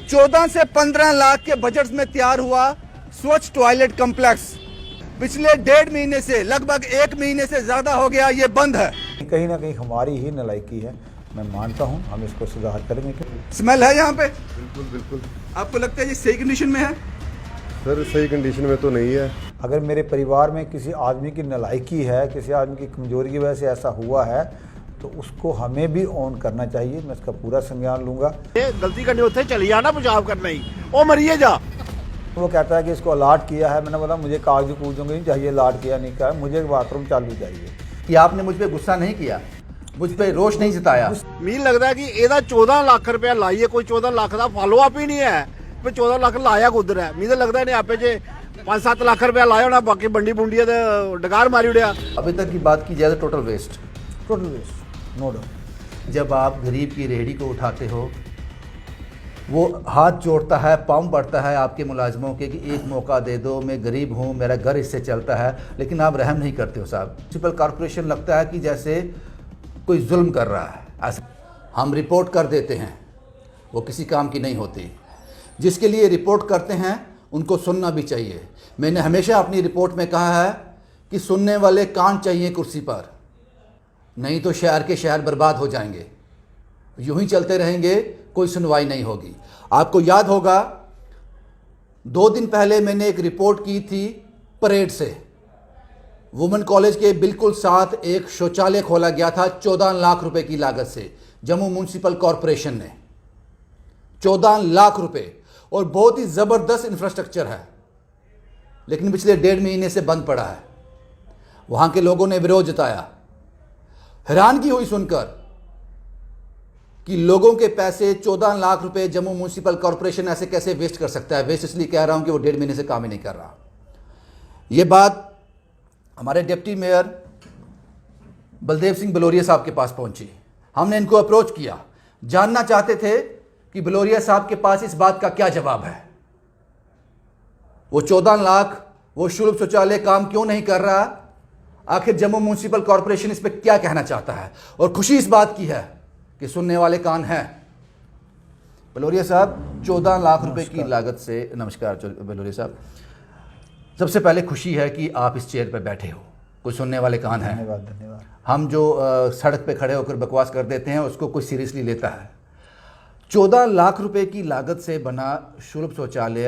14 से 15 लाख के बजट में तैयार हुआ स्वच्छ टॉयलेट कॉम्प्लेक्स पिछले 1.5 महीने से लगभग 1 महीने से ज्यादा हो गया ये बंद है। कहीं ना कहीं हमारी ही नालायकी है, मैं मानता हूं, हम इसको सुधार करेंगे। स्मेल है यहाँ पे? बिल्कुल बिल्कुल। आपको लगता है ये सही कंडीशन में है? सर सही कंडीशन में तो नहीं है। अगर मेरे परिवार में किसी आदमी की नालायकी है, किसी आदमी की कमजोरी की वजह से ऐसा हुआ है, तो उसको हमें भी ऑन करना चाहिए। मैं इसका पूरा संज्ञान लूंगा। गलती करनी उत्थे चली जाना पेशाब करना ही ओ मरिए जा। वो कहता है कि इसको अलॉट किया है। मैंने बोला मुझे कागज कूजों नहीं चाहिए, अलॉट किया नहीं किया, मुझे बाथरूम चालू चाहिए। कि आपने मुझ पर गुस्सा नहीं किया, मुझ पर रोष नहीं जताया। ਮੈਨੂੰ लगता है कि ਇਹਦਾ 14 ਲੱਖ ਰੁਪਇਆ ਲਾਈਏ, ਕੋਈ 14 ਲੱਖ ਦਾ ਫਾਲੋ ਅਪ ਹੀ ਨਹੀਂ ਹੈ ਵੀ 14 ਲੱਖ ਲਾਇਆ ਕੁਦਰ ਹੈ। ਮੈਨੂੰ लगता है आपे जे 5-7 ਲੱਖ ਰੁਪਇਆ ਲਾਇਆ ਹੋਣਾ, ਬਾਕੀ ਬੰਡੀ ਬੁੰਡੀ ਤੇ ਡਕਾਰ ਮਾਰੀ ਉੜਿਆ। अभी तक की बात की जाए तो टोटल वेस्ट, नो डाउट। जब आप गरीब की रेहड़ी को उठाते हो, वो हाथ जोड़ता है, पाँव पड़ता है आपके मुलाजमों के कि एक मौका दे दो, मैं गरीब हूँ, मेरा घर इससे चलता है, लेकिन आप रहम नहीं करते हो साहब। म्यूनसिपल कॉरपोरेशन लगता है कि जैसे कोई जुल्म कर रहा है। ऐसा हम रिपोर्ट कर देते हैं, वो किसी काम की नहीं होती। जिसके लिए रिपोर्ट करते हैं उनको सुनना भी चाहिए। मैंने हमेशा अपनी रिपोर्ट में कहा है कि सुनने वाले कान चाहिए कुर्सी पर, नहीं तो शहर के शहर बर्बाद हो जाएंगे। यूं ही चलते रहेंगे, कोई सुनवाई नहीं होगी। आपको याद होगा 2 दिन पहले मैंने एक रिपोर्ट की थी परेड से। वुमेन कॉलेज के बिल्कुल साथ एक शौचालय खोला गया था 14 लाख रुपए की लागत से, जम्मू म्यूनसिपल कॉरपोरेशन ने। 14 लाख रुपए, और बहुत ही ज़बरदस्त इंफ्रास्ट्रक्चर है, लेकिन पिछले 1.5 महीने से बंद पड़ा है। वहाँ के लोगों ने विरोध जताया। हैरानगी हुई सुनकर कि लोगों के पैसे 14 लाख रुपए जम्मू म्यूनसिपल कॉरपोरेशन ऐसे कैसे वेस्ट कर सकता है। वेस्ट इसलिए कह रहा हूँ कि वो 1.5 महीने से काम ही नहीं कर रहा। ये बात हमारे डिप्टी मेयर बलदेव सिंह बलोरिया साहब के पास पहुंची। हमने इनको अप्रोच किया, जानना चाहते थे कि बलोरिया साहब के पास इस बात का क्या जवाब है। वो 14 लाख, वो शुल्क शौचालय काम क्यों नहीं कर रहा, आखिर जम्मू म्यूनसिपल कॉरपोरेशन इस पर क्या कहना चाहता है। और खुशी इस बात की है कि सुनने वाले कान हैं। बलोरिया साहब, 14 लाख रुपए की लागत से, नमस्कार बलोरिया साहब, सबसे पहले खुशी है कि आप इस चेयर पर बैठे हो, कोई सुनने वाले कान हैं। धन्यवाद। हम जो सड़क पे खड़े होकर बकवास कर देते हैं उसको कोई सीरियसली लेता है। 14 लाख रुपए की लागत से बना शुल्क शौचालय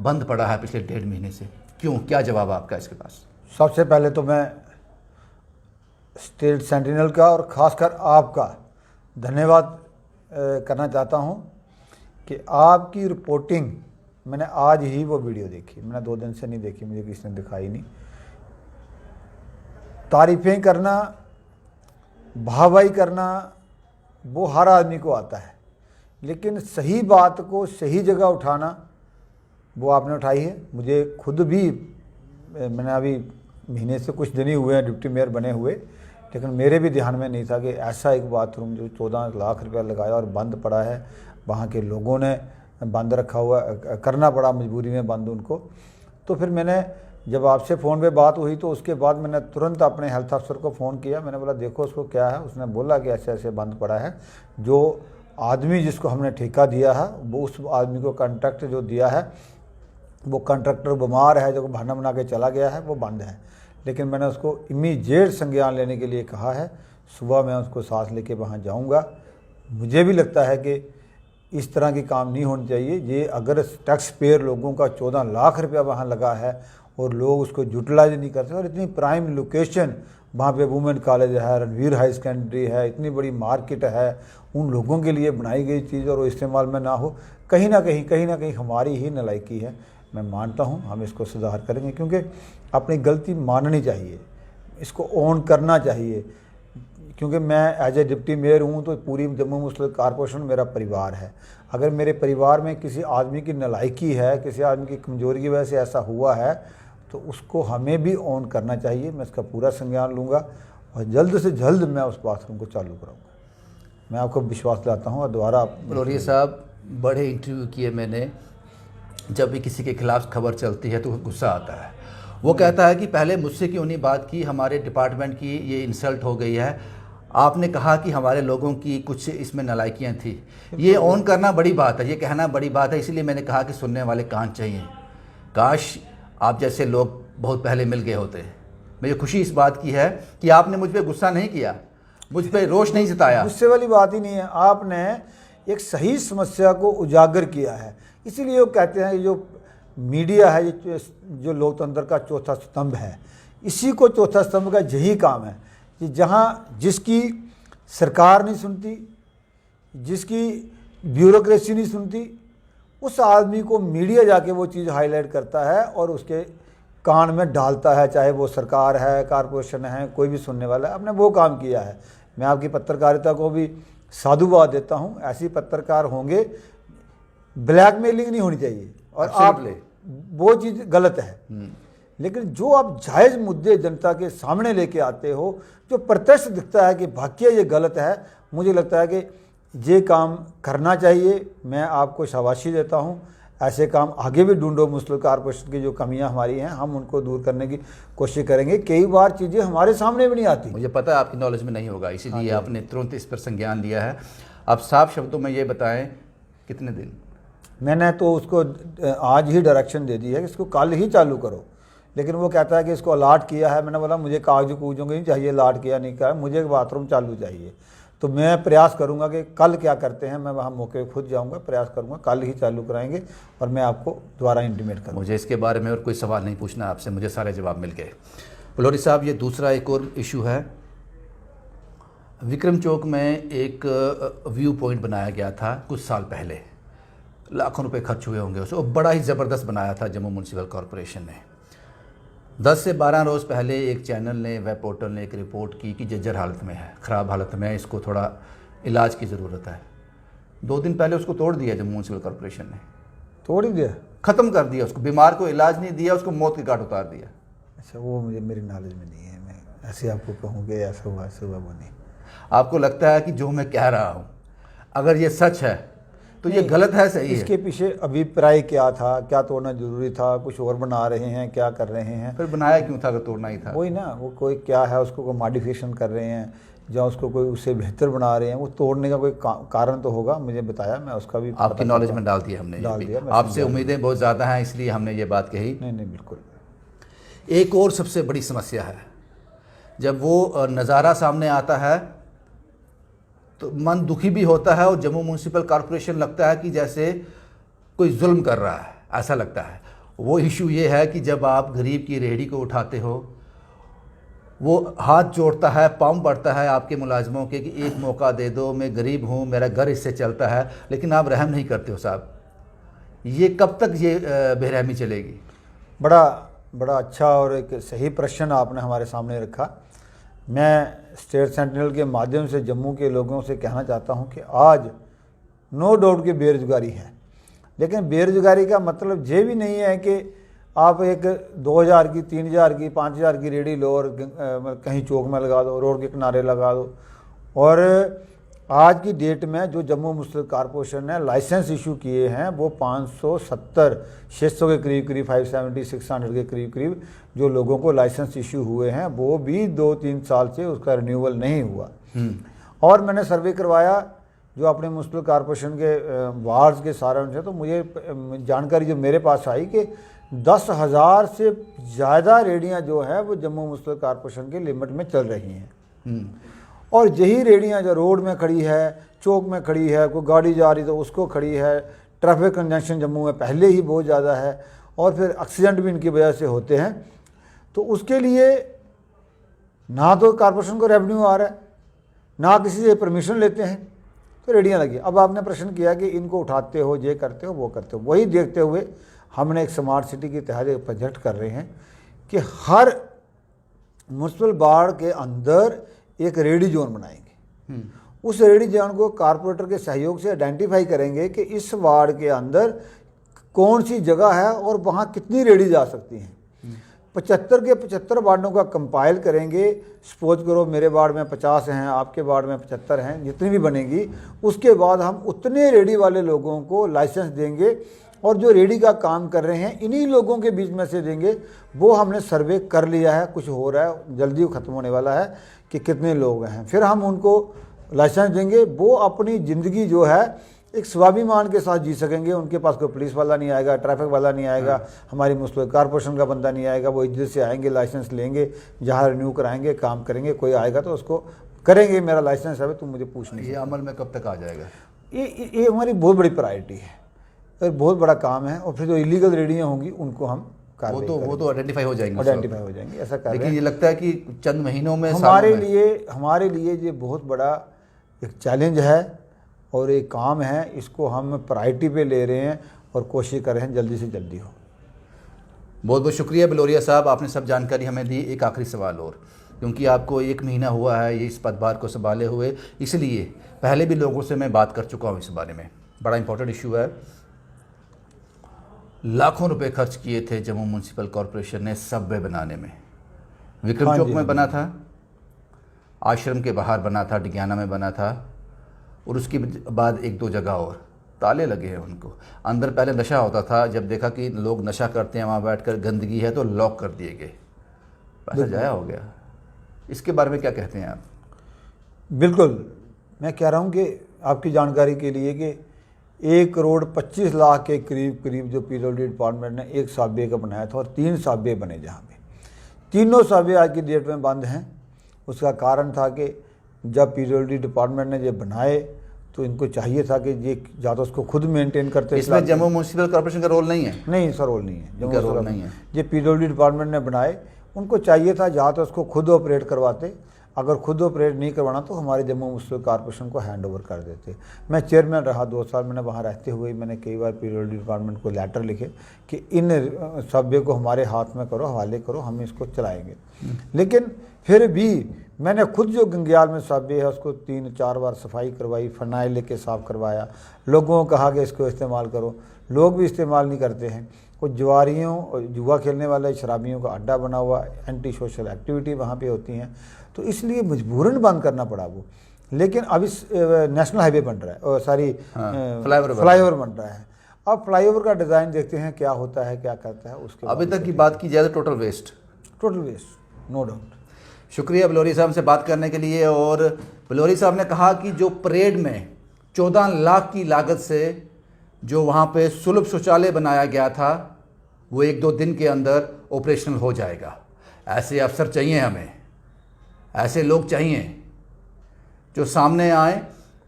बंद पड़ा है पिछले 1.5 महीने से, क्यों? क्या जवाब आपका इसके पास? सबसे पहले तो मैं स्टेट सेंटिनल का और ख़ासकर आपका धन्यवाद करना चाहता हूं कि आपकी रिपोर्टिंग, मैंने आज ही वो वीडियो देखी, मैंने 2 दिन से नहीं देखी, मुझे किसी ने दिखाई नहीं। तारीफ़ें करना, वाहवाही करना वो हर आदमी को आता है, लेकिन सही बात को सही जगह उठाना वो आपने उठाई है। मुझे खुद भी, मैंने अभी महीने से कुछ दिन ही हुए हैं डिप्टी मेयर बने हुए, लेकिन मेरे भी ध्यान में नहीं था कि ऐसा एक बाथरूम जो 14 लाख रुपया लगाया और बंद पड़ा है, वहाँ के लोगों ने बंद रखा हुआ, करना पड़ा मजबूरी में बंद उनको। तो फिर मैंने, जब आपसे फ़ोन पे बात हुई तो उसके बाद मैंने तुरंत अपने हेल्थ अफसर को फ़ोन किया। मैंने बोला देखो उसको क्या है। उसने बोला कि ऐसे ऐसे बंद पड़ा है। जो आदमी जिसको हमने ठेका दिया है, वो उस आदमी को कॉन्ट्रैक्ट जो दिया है, वो कॉन्ट्रैक्टर बीमार है, जो बहाना बना के चला गया है, वो बंद है। लेकिन मैंने उसको इमीडिएट संज्ञान लेने के लिए कहा है। सुबह मैं उसको साथ लेके वहाँ जाऊँगा। मुझे भी लगता है कि इस तरह की काम नहीं होनी चाहिए। ये अगर टैक्स पेयर लोगों का 14 लाख रुपया वहाँ लगा है और लोग उसको यूटिलाइज नहीं करते, और इतनी प्राइम लोकेशन वहाँ पे वुमेन कॉलेज है, रणवीर हाई सेकेंडरी है, इतनी बड़ी मार्केट है, उन लोगों के लिए बनाई गई चीज़ और वो इस्तेमाल में ना हो, कहीं ना कहीं हमारी ही नालायकी है। मैं मानता हूँ, हम इसको सुधार करेंगे, क्योंकि अपनी गलती माननी चाहिए, इसको ऑन करना चाहिए। क्योंकि मैं एज ए डिप्टी मेयर हूँ तो पूरी जम्मू म्यूनसिपल कॉरपोरेशन मेरा परिवार है। अगर मेरे परिवार में किसी आदमी की नालायकी है, किसी आदमी की कमज़ोरी की वजह से ऐसा हुआ है, तो उसको हमें भी ऑन करना चाहिए। मैं इसका पूरा संज्ञान लूँगा और जल्द से जल्द मैं उस बाथरूम को चालू कराऊँगा। मैं आपको विश्वास दिलाता हूँ। और दोबारा बलोरिया साहब, बड़े इंटरव्यू किए मैंने, जब भी किसी के खिलाफ खबर चलती है तो गुस्सा आता है। वो कहता है कि पहले मुझसे क्यों नहीं बात की, हमारे डिपार्टमेंट की ये इंसल्ट हो गई है। आपने कहा कि हमारे लोगों की कुछ इसमें नालायकियाँ थी। ये ऑन करना बड़ी बात है, ये कहना बड़ी बात है, इसलिए मैंने कहा कि सुनने वाले कान चाहिए। काश आप जैसे लोग बहुत पहले मिल गए होते। मुझे खुशी इस बात की है कि आपने मुझ पर गुस्सा नहीं किया, मुझ पर रोष नहीं जताया। गुस्से वाली बात ही नहीं है, आपने एक सही समस्या को उजागर किया है। इसीलिए वो कहते हैं जो मीडिया है, ये जो लोकतंत्र का चौथा स्तंभ है, इसी को चौथा स्तंभ का यही काम है कि जहाँ जिसकी सरकार नहीं सुनती, जिसकी ब्यूरोक्रेसी नहीं सुनती, उस आदमी को मीडिया जाके वो चीज़ हाईलाइट करता है और उसके कान में डालता है, चाहे वो सरकार है, कारपोरेशन है, कोई भी सुनने वाला है। आपने वो काम किया है। मैं आपकी पत्रकारिता को भी साधुवाद देता हूँ। ऐसी पत्रकार होंगे, ब्लैकमेलिंग नहीं होनी चाहिए और आप वो चीज़ गलत है। लेकिन जो आप जायज़ मुद्दे जनता के सामने लेके आते हो, जो प्रत्यक्ष दिखता है कि वाकई ये गलत है, मुझे लगता है कि ये काम करना चाहिए। मैं आपको शाबाशी देता हूँ। ऐसे काम आगे भी ढूंढो। मुस्लिम कारपोरेशन की जो कमियां हमारी हैं, हम उनको दूर करने की कोशिश करेंगे। कई बार चीज़ें हमारे सामने भी नहीं आती। मुझे पता है आपकी नॉलेज में नहीं होगा, इसीलिए आपने तुरंत इस पर संज्ञान लिया है। आप साफ शब्दों में ये बताएं कितने दिन? मैंने तो उसको आज ही डायरेक्शन दे दी है कि इसको कल ही चालू करो, लेकिन वो कहता है कि इसको अलाट किया है। मैंने बोला मुझे कागज कूजों नहीं चाहिए, अलाट किया नहीं किया, मुझे बाथरूम चालू चाहिए। तो मैं प्रयास करूंगा कि कल क्या करते हैं, मैं वहाँ मौके पे खुद जाऊंगा, प्रयास करूंगा, कल ही चालू कराएंगे और मैं आपको दोबारा इंटीमेट करूँगा। मुझे इसके बारे में और कोई सवाल नहीं पूछना आपसे, मुझे सारे जवाब मिल गए। बलौरी साहब, ये दूसरा एक और इशू है। विक्रम चौक में एक व्यू पॉइंट बनाया गया था कुछ साल पहले, लाखों रुपए खर्च हुए होंगे उसको, बड़ा ही ज़बरदस्त बनाया था जम्मू म्यूनसिपल कॉरपोरेशन ने। 10 से 12 रोज़ पहले एक चैनल ने, वेब पोर्टल ने एक रिपोर्ट की कि जर्जर हालत में है, ख़राब हालत में है, इसको थोड़ा इलाज की ज़रूरत है। 2 दिन पहले उसको तोड़ दिया जम्मू म्यूनसिपल कॉरपोरेशन ने। तोड़ ही दिया, ख़त्म कर दिया उसको, बीमार को इलाज नहीं दिया, उसको मौत के घाट उतार दिया। अच्छा, वो मुझे मेरी नॉलेज में नहीं है। मैं ऐसे आपको कहूँ कि ऐसा हुआ वो नहीं। आपको लगता है कि जो मैं कह रहा हूँ अगर ये सच है तो ये गलत है, सही है? इसके पीछे अभिप्राय क्या था, क्या तोड़ना जरूरी था, कुछ और बना रहे हैं, क्या कर रहे हैं? फिर बनाया क्यों था अगर तोड़ना ही था? वही ना, वो कोई क्या है, उसको कोई मॉडिफिकेशन कर रहे हैं या उसको कोई उससे बेहतर बना रहे हैं, वो तोड़ने का कोई कारण तो होगा। मुझे बताया, मैं उसका भी आपकी नॉलेज में डाल दिया हमने, डाल दिया। आपसे उम्मीदें बहुत ज़्यादा हैं, इसलिए हमने ये बात कही। नहीं बिल्कुल। एक और सबसे बड़ी समस्या है, जब वो नज़ारा सामने आता है तो मन दुखी भी होता है और जम्मू म्यूनसिपल कॉरपोरेशन लगता है कि जैसे कोई जुल्म कर रहा है, ऐसा लगता है। वो इशू ये है कि जब आप गरीब की रेहड़ी को उठाते हो, वो हाथ जोड़ता है, पाँव पड़ता है आपके मुलाजमों के कि एक मौका दे दो, मैं गरीब हूँ, मेरा घर इससे चलता है, लेकिन आप रहम नहीं करते हो साहब। ये कब तक ये बेरहमी चलेगी? बड़ा अच्छा और एक सही प्रश्न आपने हमारे सामने रखा। मैं स्टेट सेंटिनल के माध्यम से जम्मू के लोगों से कहना चाहता हूं कि आज नो डाउट कि बेरोजगारी है, लेकिन बेरोजगारी का मतलब ये भी नहीं है कि आप एक 2000 की, 3000 की, 5000 की रेडी लो और कहीं चौक में लगा दो, रोड के किनारे लगा दो। और आज की डेट में जो जम्मू म्यूनसिपल कॉरपोरेशन ने लाइसेंस इशू किए हैं वो 570, 600 के करीब 570, 600 के करीब जो लोगों को लाइसेंस इशू हुए हैं, वो भी 2-3 साल से उसका रिन्यूअल नहीं हुआ। और मैंने सर्वे करवाया जो अपने म्यूनसिपल कॉरपोरेशन के वार्ड्स के सारे से, तो मुझे जानकारी जो मेरे पास आई कि 10,000 से ज़्यादा रेडियाँ जो है वो जम्मू म्यूनसिपल कॉरपोरेशन के लिमिट में चल रही हैं। और यही रेडियाँ जो रोड में खड़ी है, चौक में खड़ी है, कोई गाड़ी जा रही तो उसको खड़ी है, ट्रैफिक कंजंक्शन जम्मू में पहले ही बहुत ज़्यादा है और फिर एक्सीडेंट भी इनकी वजह से होते हैं। तो उसके लिए ना तो कॉरपोरेशन को रेवेन्यू आ रहा है, ना किसी से परमिशन लेते हैं, तो रेडियाँ लगी। अब आपने प्रश्न किया कि इनको उठाते हो, ये करते हो, वो करते हो। वही देखते हुए हमने एक स्मार्ट सिटी के तहत एक प्रोजेक्ट कर रहे हैं कि हर म्यूनसिपल वार्ड के अंदर एक रेडी जोन बनाएंगे। उस रेडी जोन को कारपोरेटर के सहयोग से आइडेंटिफाई करेंगे कि इस वार्ड के अंदर कौन सी जगह है और वहाँ कितनी रेडी जा सकती हैं। 75 के 75 वार्डों का कंपाइल करेंगे। सपोज करो मेरे वार्ड में 50 हैं, आपके वार्ड में 75 हैं, जितनी भी बनेगी उसके बाद हम उतने रेडी वाले लोगों को लाइसेंस देंगे और जो रेडी का काम कर रहे हैं इन्हीं लोगों के बीच में से देंगे। वो हमने सर्वे कर लिया है, कुछ हो रहा है, जल्दी ख़त्म होने वाला है कि कितने लोग हैं, फिर हम उनको लाइसेंस देंगे। वो अपनी ज़िंदगी जो है एक स्वाभिमान के साथ जी सकेंगे। उनके पास कोई पुलिस वाला नहीं आएगा, ट्रैफिक वाला नहीं आएगा, हमारी म्युनिसिपल कॉर्पोरेशन का बंदा नहीं आएगा। वो इज्जत से आएंगे, लाइसेंस लेंगे, जहाँ रिन्यू कराएंगे, काम करेंगे। कोई आएगा तो उसको करेंगे, मेरा लाइसेंस है, तुम मुझे पूछ नहीं। ये अमल में कब तक आ जाएगा? ये हमारी बहुत बड़ी प्रायोरिटी है और बहुत बड़ा काम है। और फिर जो इलीगल रेडियाँ होंगी उनको हम वो तो आइडेंटिफाई हो जाएंगे, ऐसा कर रहे हैं। लेकिन ये लगता है कि चंद महीनों में हमारे लिए ये बहुत बड़ा एक चैलेंज है और एक काम है। इसको हम प्रायोरिटी पे ले रहे हैं और कोशिश कर रहे हैं जल्दी से जल्दी हो। बहुत बहुत शुक्रिया बिलोरिया साहब, आपने सब जानकारी हमें दी। एक आखिरी सवाल और, क्योंकि आपको 1 महीना हुआ है ये इस पदभार को संभाले हुए, इसलिए पहले भी लोगों से मैं बात कर चुका हूँ इस बारे में। बड़ा इंपॉर्टेंट इशू है। लाखों रुपए खर्च किए थे जम्मू म्यूनसिपल कॉरपोरेशन ने सबवे बनाने में। विक्रम चौक में बना था, आश्रम के बाहर बना था, डिग्याना में बना था, और उसके बाद 1-2 जगह और ताले लगे हैं उनको। अंदर पहले नशा होता था, जब देखा कि लोग नशा करते हैं वहाँ बैठकर, गंदगी है, तो लॉक कर दिए गए, पैसा जाया हो गया। इसके बारे में क्या कहते हैं आप? बिल्कुल, मैं कह रहा हूँ कि आपकी जानकारी के लिए कि 1,25,00,000 के करीब जो पीडब्ल्यूडी डिपार्टमेंट ने एक साबे का बनाया था और 3 साबे बने, जहाँ पे तीनों साबे आज की डेट में बंद हैं। उसका कारण था कि जब पीडब्ल्यूडी डिपार्टमेंट ने ये बनाए तो इनको चाहिए था कि ये या तो उसको खुद मेंटेन करते। इसमें जम्मू म्यूनसिपल कॉर्पोरेशन का रोल नहीं है? नहीं, इसका रोल नहीं है, जम्मू रोल नहीं है। ये पीडब्ल्यूडी डिपार्टमेंट ने बनाए, उनको चाहिए था या तो उसको खुद ऑपरेट करवाते, अगर खुद ऑपरेट नहीं करवाना तो हमारे जम्मू म्यूनसिपल कॉर्पोरेशन को हैंड ओवर कर देते। मैं चेयरमैन रहा 2 साल, मैंने वहाँ रहते हुए मैंने कई बार पीडब्ल्यूडी डिपार्टमेंट को लेटर लिखे कि इन सब्वे को हमारे हाथ में करो, हवाले करो, हम इसको चलाएंगे। लेकिन फिर भी मैंने खुद जो गंगयाल में सब्वे है उसको 3-4 बार सफाई करवाई, फनाइल लेके साफ़ करवाया, लोगों को कहा कि इसको इस्तेमाल करो, लोग भी इस्तेमाल नहीं करते हैं। कुछ जुआरियों और जुआ खेलने वाले शराबियों का अड्डा बना हुआ, एंटी सोशल एक्टिविटी वहाँ पे होती हैं, तो इसलिए मजबूरन बंद करना पड़ा वो। लेकिन अब इस नेशनल हाईवे बन रहा है और फ्लाईओवर बन रहा है। अब फ्लाईओवर का डिज़ाइन देखते हैं क्या होता है, क्या करता है। उसके अभी तक की बात की जाए तो टोटल वेस्ट, नो डाउट। शुक्रिया बिलोरी साहब से बात करने के लिए। और बिलोरी साहब ने कहा कि जो परेड में 14 लाख की लागत से जो वहाँ पे सुलभ शौचालय बनाया गया था वो 1-2 दिन के अंदर ऑपरेशनल हो जाएगा। ऐसे अफसर चाहिए हमें, ऐसे लोग चाहिए जो सामने आए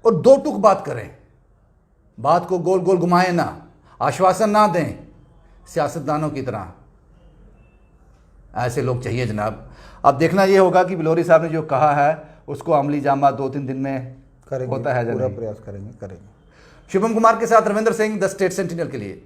और 2 टूक बात करें, बात को गोल गोल घुमाएं ना, आश्वासन ना दें सियासतदानों की तरह। ऐसे लोग चाहिए जनाब। अब देखना ये होगा कि बिलोरी साहब ने जो कहा है उसको अमली जामा 2-3 दिन में करेंगे, होता है, पूरा प्रयास करेंगे। शुभम कुमार के साथ Ravindra Singh, the state sentinel के लिए।